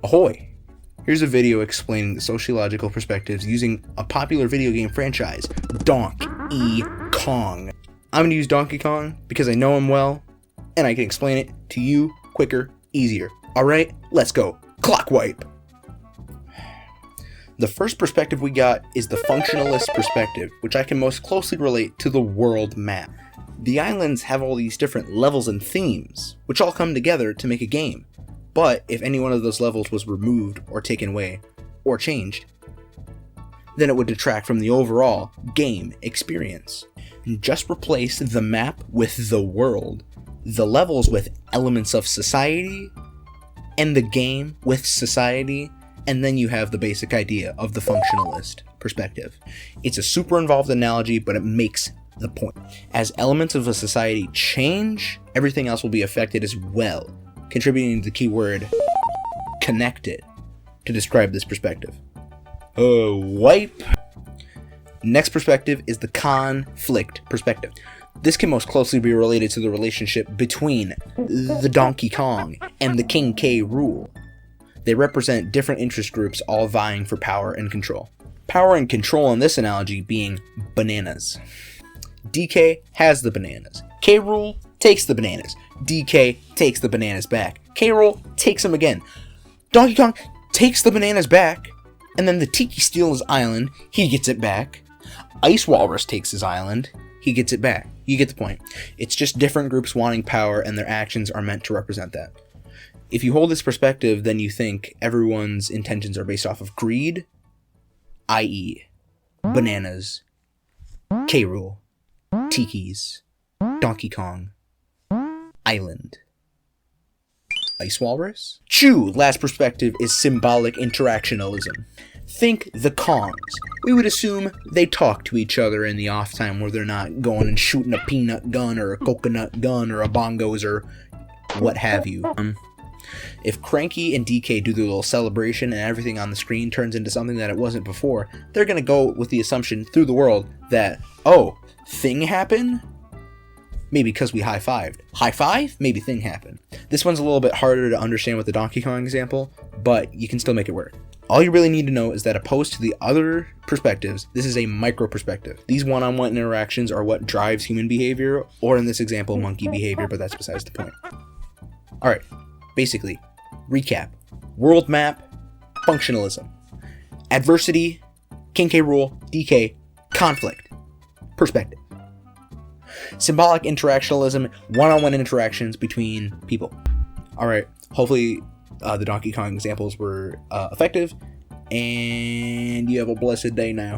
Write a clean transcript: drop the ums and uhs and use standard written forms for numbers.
Ahoy! Here's a video explaining the sociological perspectives using a popular video game franchise, Donkey Kong. I'm going to use Donkey Kong because I know him well, and I can explain it to you quicker, easier. Alright, let's go. Clock wipe! The first perspective we got is the Functionalist perspective, which I can most closely relate to the world map. The islands have all these different levels and themes, which all come together to make a game. But if any one of those levels was removed or taken away or changed, then it would detract from the overall game experience. And just replace the map with the world, the levels with elements of society, and the game with society, and then you have the basic idea of the functionalist perspective. It's a super involved analogy, but it makes the point. As elements of a society change, everything else will be affected as well, contributing to the keyword connected to describe this perspective. Wipe. Next perspective is the conflict perspective. This can most closely be related to the relationship between the Donkey Kong and the King K rule. They represent different interest groups all vying for power and control. Power and control in this analogy being bananas. DK has the bananas. K rule takes the bananas. DK takes the bananas back. K rule takes them again. Donkey Kong takes the bananas back, and then the Tiki steals his island. He gets it back. Ice Walrus takes his island. He gets it back. You get the point. It's just different groups wanting power, and their actions are meant to represent that. If you hold this perspective, then you think everyone's intentions are based off of greed, i.e., bananas, K rule, Tikis, Donkey Kong, island, Ice Walrus. Last perspective is symbolic interactionism. Think the Kongs. We would assume they talk to each other in the off time where they're not going and shooting a peanut gun or a coconut gun or a bongos or what have you. If Cranky and DK do their little celebration and everything on the screen turns into something that it wasn't before, they're going to go with the assumption through the world that, oh, thing happened? Maybe because we high-fived. High five? Maybe thing happened. This one's a little bit harder to understand with the Donkey Kong example, but you can still make it work. All you really need to know is that opposed to the other perspectives, this is a micro perspective. These one-on-one interactions are what drives human behavior, or in this example, monkey behavior, but that's besides the point. Alright, basically, recap. World map, functionalism. Adversity, King K rule, DK, conflict, perspective. Symbolic interactionism, one-on-one interactions between people. Alright, hopefully the Donkey Kong examples were effective, and you have a blessed day now.